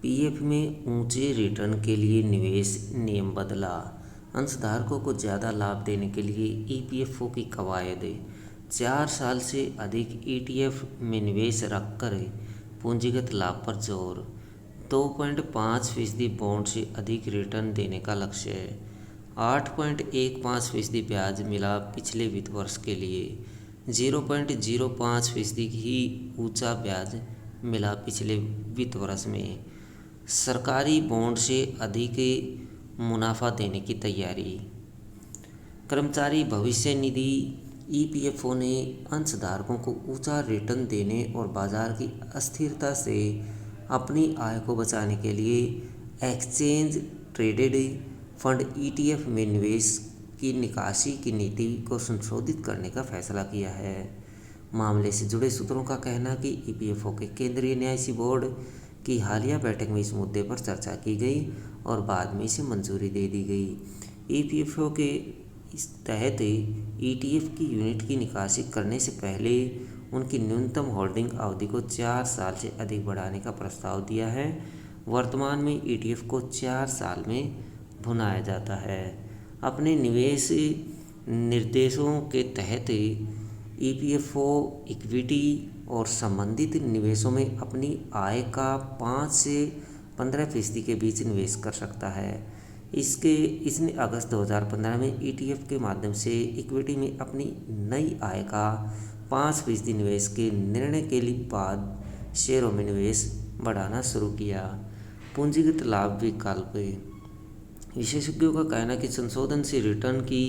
PF में ऊंचे return के लिए निवेश नियम बदला। अंशधारकों को ज़्यादा लाभ देने के लिए ईपीएफओ की कवायद। 4 साल से अधिक ईटीएफ में निवेश रखकर पूंजीगत लाभ पर जोर। 2.5% बॉन्ड से अधिक रिटर्न देने का लक्ष्य है। 8.15% ब्याज मिला पिछले वित्त वर्ष के लिए। 0.05% ही ऊंचा ब्याज मिला पिछले वित्त वर्ष में। सरकारी बॉन्ड से अधिक मुनाफा देने की तैयारी। कर्मचारी भविष्य निधि ईपीएफओ ने अंशधारकों को ऊंचा रिटर्न देने और बाजार की अस्थिरता से अपनी आय को बचाने के लिए एक्सचेंज ट्रेडेड फंड ईटीएफ में निवेश की निकासी की नीति को संशोधित करने का फैसला किया है। मामले से जुड़े सूत्रों का कहना है कि ईपीएफओ के केंद्रीय न्यायिक बोर्ड की हालिया बैठक में इस मुद्दे पर चर्चा की गई और बाद में इसे मंजूरी दे दी गई। ईपीएफओ के इस तहत ईटीएफ की यूनिट की निकासी करने से पहले उनकी न्यूनतम होल्डिंग अवधि को 4 साल से अधिक बढ़ाने का प्रस्ताव दिया है। वर्तमान में ईटीएफ को 4 साल में भुनाया जाता है। अपने निवेश निर्देशों के तहत ईपीएफओ इक्विटी और संबंधित निवेशों में अपनी आय का 5 से 15% के बीच निवेश कर सकता है। इसने अगस्त 2015 में ईटीएफ के माध्यम से इक्विटी में अपनी नई आय का 5% निवेश के निर्णय के लिए बाद शेयरों में निवेश बढ़ाना शुरू किया। पूंजीगत लाभ विकल्प। विशेषज्ञों का कहना है कि संशोधन से रिटर्न की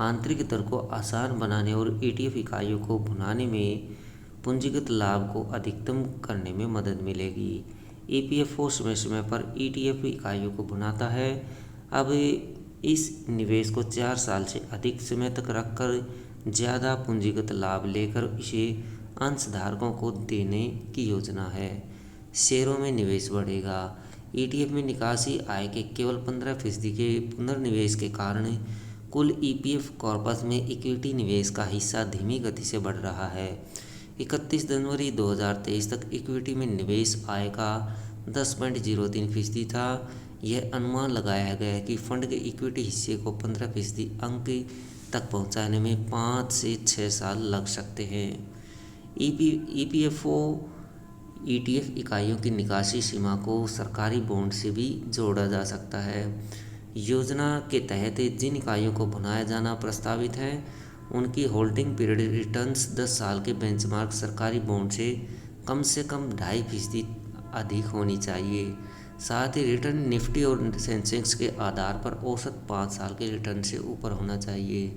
आंतरिक दर को आसान बनाने और ईटीएफ इकाइयों को भुनाने में पूंजीगत लाभ को अधिकतम करने में मदद मिलेगी। ईपीएफओ समय समय पर ईटीएफ इकाइयों को भुनाता है। अब इस निवेश को 4 साल से अधिक समय तक रखकर ज़्यादा पूंजीगत लाभ लेकर इसे अंशधारकों को देने की योजना है। शेयरों में निवेश बढ़ेगा। ईटीएफ में निकासी आय के केवल 15% के पुनर्निवेश के कारण कुल ईपीएफ कॉर्पस में इक्विटी निवेश का हिस्सा धीमी गति से बढ़ रहा है। 31 जनवरी 2023 तक इक्विटी में निवेश आय का 10.03% था। यह अनुमान लगाया गया है कि फंड के इक्विटी हिस्से को 15% अंक तक पहुंचाने में 5 से 6 साल लग सकते हैं। ईपीएफओ ईटीएफ इकाइयों की निकासी सीमा को सरकारी बॉन्ड से भी जोड़ा जा सकता है। योजना के तहत जिन इकाइयों को भुनाया जाना प्रस्तावित है उनकी होल्डिंग पीरियड रिटर्न्स 10 साल के बेंचमार्क सरकारी बॉन्ड से कम 2.5% अधिक होनी चाहिए। साथ ही रिटर्न निफ्टी और सेंसेक्स के आधार पर औसत 5 साल के रिटर्न से ऊपर होना चाहिए।